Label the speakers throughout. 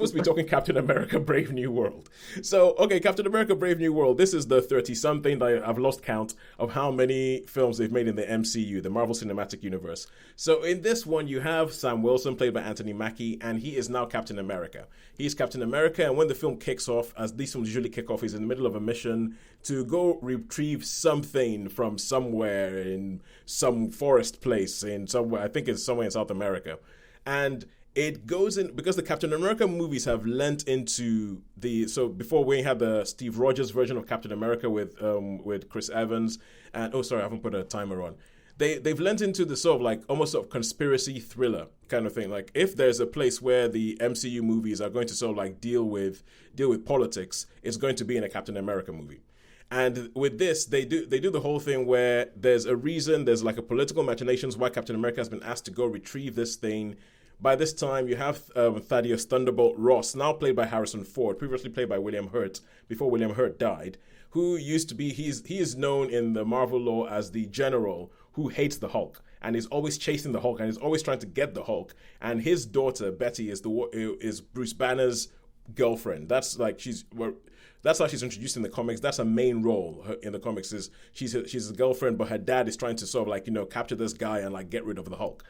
Speaker 1: supposed to be talking Captain America Brave New World. So, okay, Captain America Brave New World, this is the 30-something, I've lost count of how many films they've made in the MCU, the Marvel Cinematic Universe. So in this one, you have Sam Wilson, played by Anthony Mackie, and he is now Captain America. He's Captain America, and when the film kicks off, as these films usually kick off, he's in the middle of a mission to go retrieve something from somewhere in some forest place in somewhere, I think it's somewhere in South America. And it goes in, because the Captain America movies have lent into so before we had the Steve Rogers version of Captain America with Chris Evans, and I haven't put a timer on. They've lent into the sort of like almost sort of conspiracy thriller kind of thing. Like if there's a place where the MCU movies are going to sort of like deal with politics, it's going to be in a Captain America movie. And with this, they do the whole thing where there's a reason, there's like a political machinations why Captain America has been asked to go retrieve this thing. By this time, you have Thaddeus Thunderbolt Ross, now played by Harrison Ford, previously played by William Hurt, before William Hurt died, who used to be, he is known in the Marvel lore as the general who hates the Hulk, and is always chasing the Hulk, and is always trying to get the Hulk. And his daughter, Betty, is Bruce Banner's girlfriend. That's how she's introduced in the comics. That's her main role in the comics, is she's a girlfriend, but her dad is trying to sort of like, capture this guy and like get rid of the Hulk.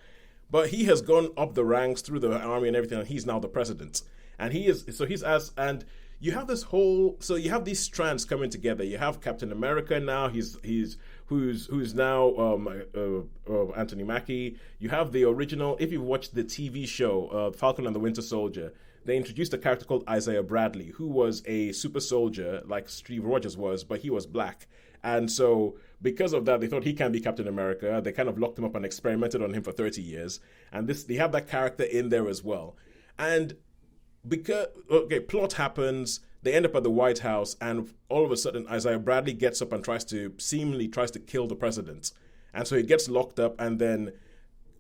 Speaker 1: But he has gone up the ranks through the army and everything, and he's now the president. And and you have this whole, so you have these strands coming together. You have Captain America now, who's now Anthony Mackie. You have the original, if you've watched the TV show, Falcon and the Winter Soldier, they introduced a character called Isaiah Bradley, who was a super soldier like Steve Rogers was, but he was black. And so because of that, they thought he can be Captain America. They kind of locked him up and experimented on him for 30 years. And they have that character in there as well. And plot happens, they end up at the White House, and all of a sudden Isaiah Bradley gets up and tries to kill the president. And so he gets locked up, and then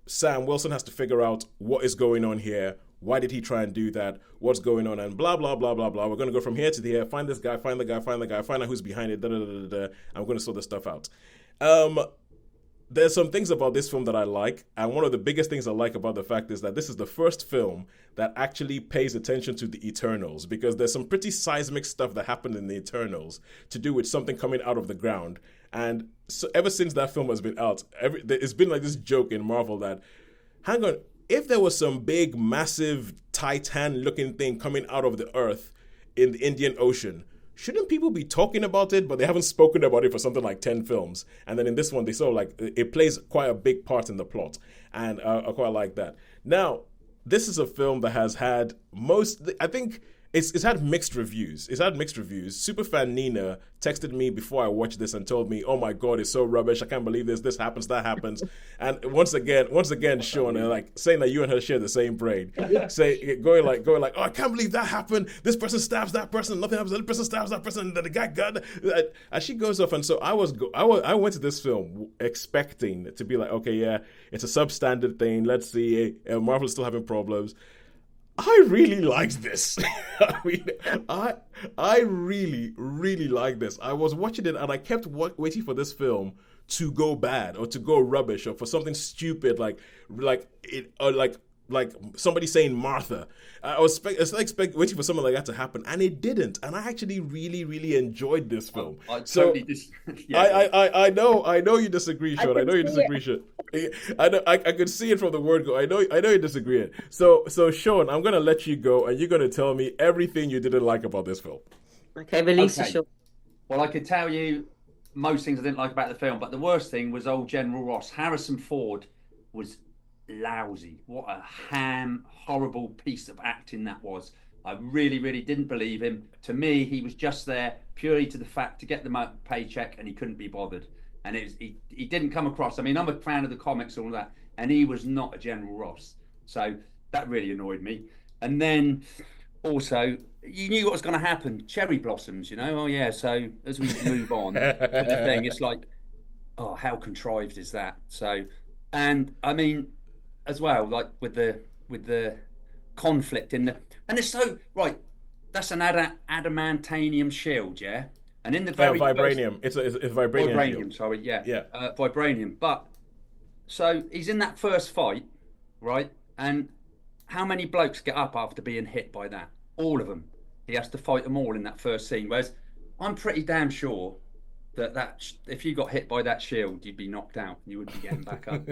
Speaker 1: Sam Wilson has to figure out what is going on here. Why did he try and do that? What's going on? And blah, blah, blah, blah, blah. We're going to go from here to here, find this guy, find the guy, find out who's behind it, and we're going to sort this stuff out. There's some things about this film that I like, and one of the biggest things I like about the fact is that this is the first film that actually pays attention to the Eternals, because there's some pretty seismic stuff that happened in the Eternals to do with something coming out of the ground. And so ever since that film has been out, it's been like this joke in Marvel that, hang on, if there was some big, massive, Titan-looking thing coming out of the earth in the Indian Ocean, shouldn't people be talking about it? But they haven't spoken about it for something like 10 films. And then in this one, they sort of like, it plays quite a big part in the plot. And I quite like that. Now, this is a film that has had I think it's had mixed reviews. Superfan Nina texted me before I watched this and told me, "Oh my God, it's so rubbish! I can't believe this. This happens, that happens." And once again, Sean, like saying that you and her share the same brain, going like, "Oh, I can't believe that happened. This person stabs that person. Nothing happens. The other person stabs that person. And then the guy got." And she goes off, and so I went to this film expecting to be like, "Okay, yeah, it's a substandard thing. Let's see. Marvel is still having problems." I really liked this. I really, really liked this. I was watching it and I kept waiting for this film to go bad or to go rubbish or for something stupid like somebody saying Martha. I was waiting for something like that to happen, and it didn't. And I actually really, really enjoyed this film.
Speaker 2: I totally disagree.
Speaker 1: Yeah. I know you disagree, Sean. I know you disagree, Sean. I could see it from the word go. I know you disagree. So Sean, I'm gonna let you go, and you're gonna tell me everything you didn't like about this film.
Speaker 3: Okay, release the Sean.
Speaker 2: Well, I could tell you most things I didn't like about the film, but the worst thing was old General Ross. Harrison Ford was lousy. What a horrible piece of acting that was. I really, really didn't believe him. To me, he was just there purely to the fact to get the paycheck, and he couldn't be bothered. And he didn't come across. I mean, I'm a fan of the comics and all that, and he was not a General Ross. So that really annoyed me. And then also, you knew what was going to happen. Cherry blossoms, Oh yeah. So as we move on to the thing, it's like, oh, how contrived is that? So, and I mean, as well, like with the conflict in and it's so right. That's an adamantium shield, yeah. And in the very
Speaker 1: vibranium, it's vibranium.
Speaker 2: Vibranium,
Speaker 1: shield.
Speaker 2: Sorry, yeah.
Speaker 1: Yeah.
Speaker 2: Vibranium. But so he's in that first fight, right? And how many blokes get up after being hit by that? all of them. He has to fight them all in that first scene. Whereas I'm pretty damn sure that if you got hit by that shield, you'd be knocked out. You wouldn't be getting back up.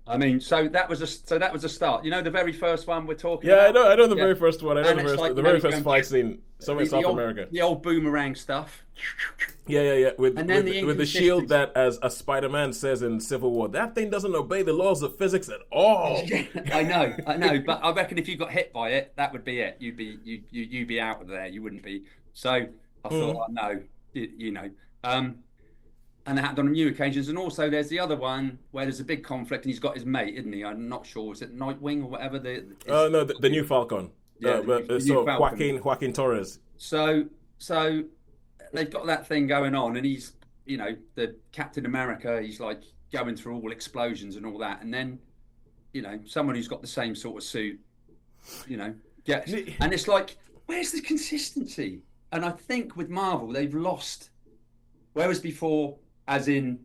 Speaker 2: I mean, so that was a start. You know, the very first one we're talking about.
Speaker 1: Yeah, I know the very first one. I know the very first fight
Speaker 2: going,
Speaker 1: scene somewhere in South America.
Speaker 2: The old boomerang stuff.
Speaker 1: Yeah. With
Speaker 2: the
Speaker 1: with the shield that, as Spider-Man says in Civil War, that thing doesn't obey the laws of physics at all.
Speaker 2: I know, but I reckon if you got hit by it, that would be it. You'd be out of there. You wouldn't be. So I thought, no, you know. And it happened on a few occasions. And also there's the other one where there's a big conflict and he's got his mate, isn't he? I'm not sure. Is it Nightwing or whatever?
Speaker 1: No, the new Falcon.
Speaker 2: Yeah,
Speaker 1: Joaquin Torres.
Speaker 2: So they've got that thing going on, and he's, you know, the Captain America, he's like going through all explosions and all that. And then, you know, someone who's got the same sort of suit, you know, gets, and it's like, where's the consistency? And I think with Marvel, they've lost. Whereas before, as in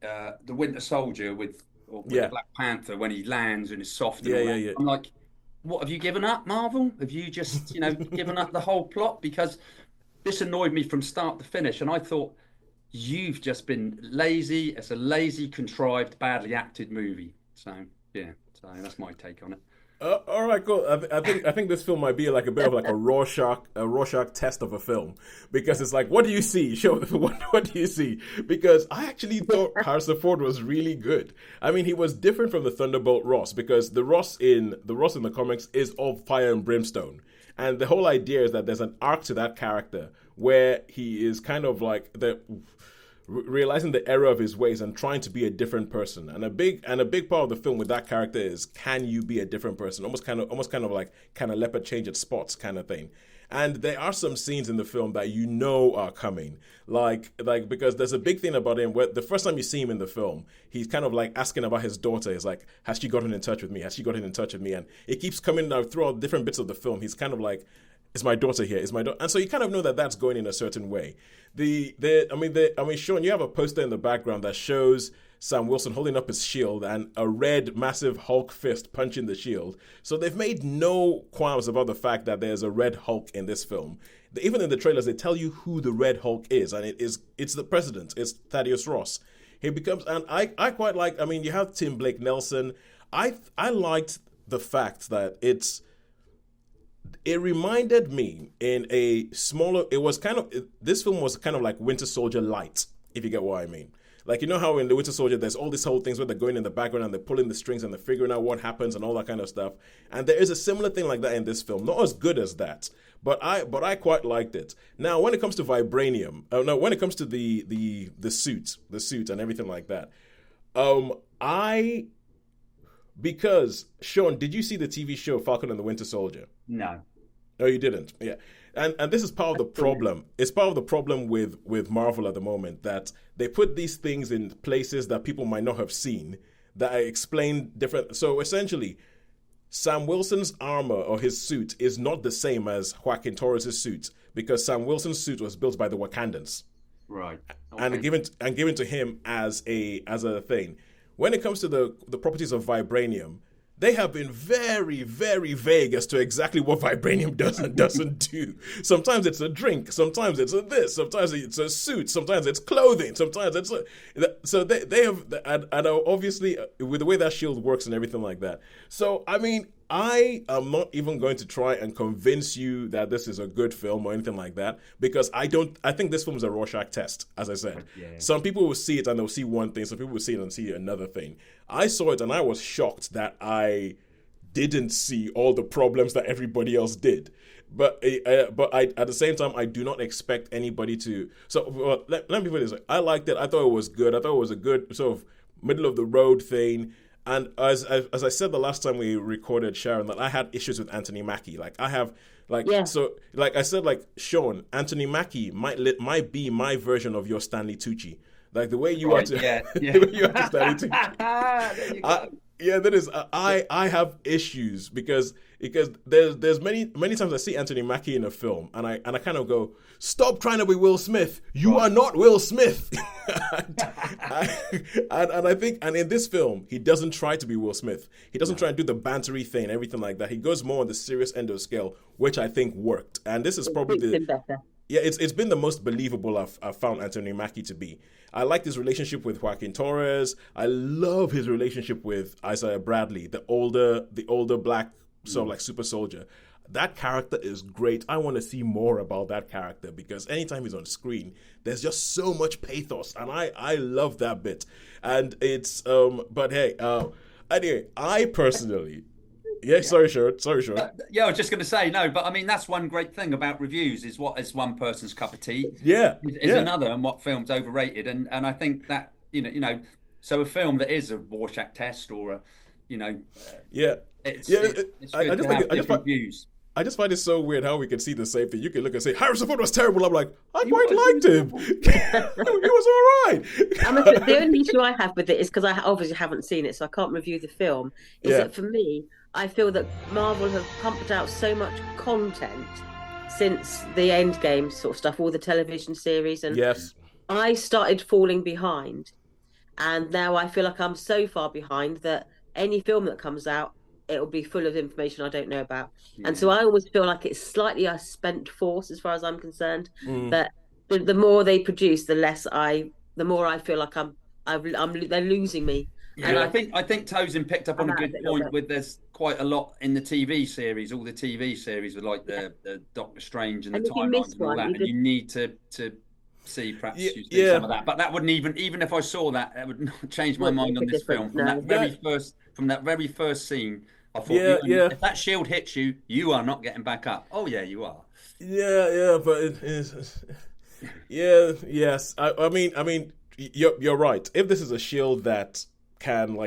Speaker 2: the Winter Soldier with the Black Panther, when he lands and is soft and all that, I'm like, what, have you given up, Marvel? Have you just, you know, given up the whole plot? Because this annoyed me from start to finish, and I thought, you've just been lazy. It's a lazy, contrived, badly acted movie. So that's my take on it.
Speaker 1: All right, cool. I think this film might be like a bit of like a Rorschach test of a film, because it's like, what do you see? Show what do you see? Because I actually thought Harrison Ford was really good. I mean, he was different from the Thunderbolt Ross, because the Ross in the comics is all fire and brimstone, and the whole idea is that there's an arc to that character where he is kind of like realizing the error of his ways and trying to be a different person. And a big part of the film with that character is, can you be a different person? Almost kind of like can a leopard change its spots kind of thing. And there are some scenes in the film that you know are coming, like because there's a big thing about him where the first time you see him in the film, he's kind of like asking about his daughter. He's like, has she gotten in touch with me? Has she gotten in touch with me? And it keeps coming out throughout different bits of the film. He's kind of like, is my daughter here? Is my daughter? And so you kind of know that that's going in a certain way. Sean, you have a poster in the background that shows Sam Wilson holding up his shield and a red, massive Hulk fist punching the shield. So they've made no qualms about the fact that there's a Red Hulk in this film. Even in the trailers, they tell you who the Red Hulk is, and it's the president. It's Thaddeus Ross. He becomes, and I quite like. I mean, you have Tim Blake Nelson. I liked the fact that it reminded me in a smaller. This film was kind of like Winter Soldier light, if you get what I mean. Like, you know how in the Winter Soldier, there's all these whole things where they're going in the background and they're pulling the strings and they're figuring out what happens and all that kind of stuff. And there is a similar thing like that in this film. Not as good as that, but I quite liked it. Now, when it comes to Vibranium, when it comes to the suit and everything like that, because Sean, did you see the TV show Falcon and the Winter Soldier?
Speaker 2: No.
Speaker 1: No, you didn't. Yeah. And this is part of the problem. It's part of the problem with Marvel at the moment, that they put these things in places that people might not have seen, that I explain different. So essentially, Sam Wilson's armor or his suit is not the same as Joaquin Torres' suit, because Sam Wilson's suit was built by the Wakandans.
Speaker 2: Right. Okay.
Speaker 1: And given to him as a thing. When it comes to the properties of vibranium, they have been very, very vague as to exactly what vibranium does and doesn't do. Sometimes it's a drink, sometimes it's a this, sometimes it's a suit, sometimes it's clothing, sometimes it's so they have, and obviously with the way that shield works and everything like that. So I mean, I am not even going to try and convince you that this is a good film or anything like that, because I think this film is a Rorschach test, as I said. Yeah. Some people will see it and they'll see one thing, some people will see it and see another thing. I saw it and I was shocked that I didn't see all the problems that everybody else did. But I, at the same time, I do not expect anybody to. So let me put it this way. I liked it. I thought it was good. I thought it was a good sort of middle of the road thing. And as I said the last time we recorded, Sharon, that I had issues with Anthony Mackie. Like I have, so like I said, like Sean, Anthony Mackie might be my version of your Stanley Tucci. Like the way you are to, the way you are to Stanley Tucci. There you go. That is. I have issues because because there's many times I see Anthony Mackie in a film, and I kind of go, stop trying to be Will Smith. You are not Will Smith. and I think, and in this film, he doesn't try to be Will Smith. He doesn't try and do the bantery thing, everything like that. He goes more on the serious end of the scale, which I think worked. And this is probably it's been the most believable I've found Anthony Mackie to be. I like his relationship with Joaquin Torres. I love his relationship with Isaiah Bradley, the older black sort of like super soldier. That character is great. I want to see more about that character because anytime he's on screen, there's just so much pathos, and I love that bit. And it's but hey, anyway, I personally. Yeah, sorry, Sean.
Speaker 2: Yeah, I was just going to say no, but I mean that's one great thing about reviews is what is one person's cup of tea.
Speaker 1: Yeah,
Speaker 2: is another, and what film's overrated, and I think that so a film that is a Rorschach test or a it's good to have different views.
Speaker 1: I just find it so weird how we can see the same thing. You can look and say Harrison Ford was terrible. I'm like, I quite liked him. He was all right.
Speaker 3: The only issue I have with it is because I obviously haven't seen it, so I can't review the film. Is that for me, I feel that Marvel have pumped out so much content since the Endgame sort of stuff, all the television series, and I started falling behind, and now I feel like I'm so far behind that any film that comes out, it'll be full of information I don't know about. And so I always feel like it's slightly a spent force as far as I'm concerned. That the more they produce, the more I feel like they're losing me.
Speaker 2: Yeah, and I think Tosin picked up on a good point with there's quite a lot in the TV series, all the TV series with like the Doctor Strange and the timelines and all that, and you need to see perhaps some of that. But that wouldn't even if I saw that, it would not change my mind on this film. From that very first scene, I thought, if that shield hits you, you are not getting back up. Oh yeah, you are.
Speaker 1: But it is. Yes. I mean, you're right. If this is a shield that can,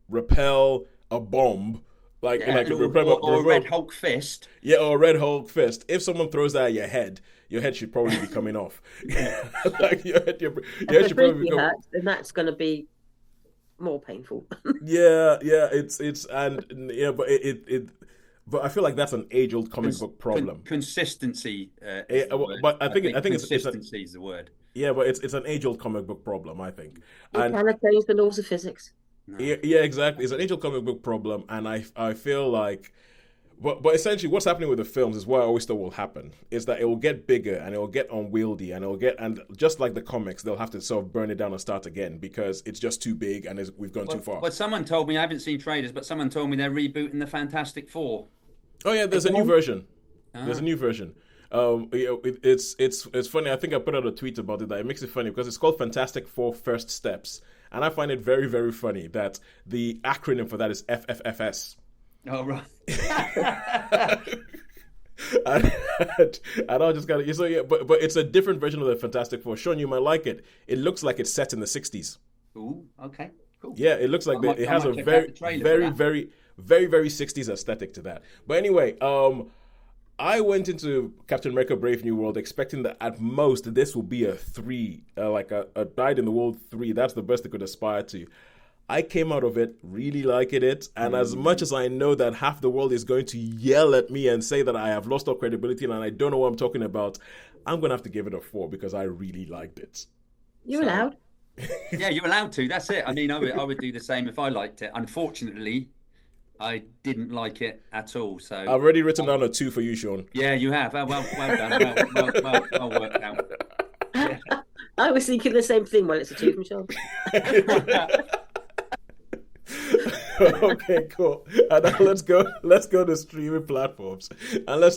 Speaker 1: repel a bomb,
Speaker 2: or a Red Hulk fist.
Speaker 1: Yeah, or a Red Hulk fist. If someone throws that at your head should probably be coming off. Your head should probably be coming.
Speaker 3: Then that's going to be more painful.
Speaker 1: But I feel like that's an age-old comic book problem.
Speaker 2: Consistency.
Speaker 1: But I think
Speaker 2: consistency is the word.
Speaker 1: Yeah, but it's an age-old comic book problem, I think.
Speaker 3: You cannot change the laws of physics.
Speaker 1: No. Yeah, exactly. It's an age-old comic book problem, and I feel like, but essentially, what's happening with the films is what I always thought will happen is that it will get bigger and it will get unwieldy and just like the comics, they'll have to sort of burn it down and start again because it's just too big and we've gone too far.
Speaker 2: But someone told me, I haven't seen trailers, but someone told me they're rebooting the Fantastic Four.
Speaker 1: Oh yeah, there's a new version. There's a new version. It's funny. I think I put out a tweet about it that it makes it funny because it's called Fantastic Four First Steps, and I find it very, very funny that the acronym for that is FFFS.
Speaker 2: Oh right.
Speaker 1: and I just got it. But it's a different version of the Fantastic Four. Sean, you might like it. It looks like it's set in the 60s.
Speaker 2: Ooh, okay, cool.
Speaker 1: Yeah, it looks like it has a very 60s aesthetic to that. But anyway, I went into Captain America: Brave New World expecting that at most this will be a 3, like a Died in the World 3. That's the best it could aspire to. I came out of it really liking it, and as much as I know that half the world is going to yell at me and say that I have lost all credibility and I don't know what I'm talking about, I'm going to have to give it a 4 because I really liked it.
Speaker 3: You're allowed.
Speaker 2: Yeah, you're allowed to. That's it. I mean, I would do the same if I liked it. Unfortunately, I didn't like it at all. So
Speaker 1: I've already written down a 2 for you, Sean.
Speaker 2: Yeah, you have. Well done. Well worked out. Yeah.
Speaker 3: I was thinking the same thing. Well, it's a 2 from Sean.
Speaker 1: Okay, cool. And now let's go to streaming platforms and let's talk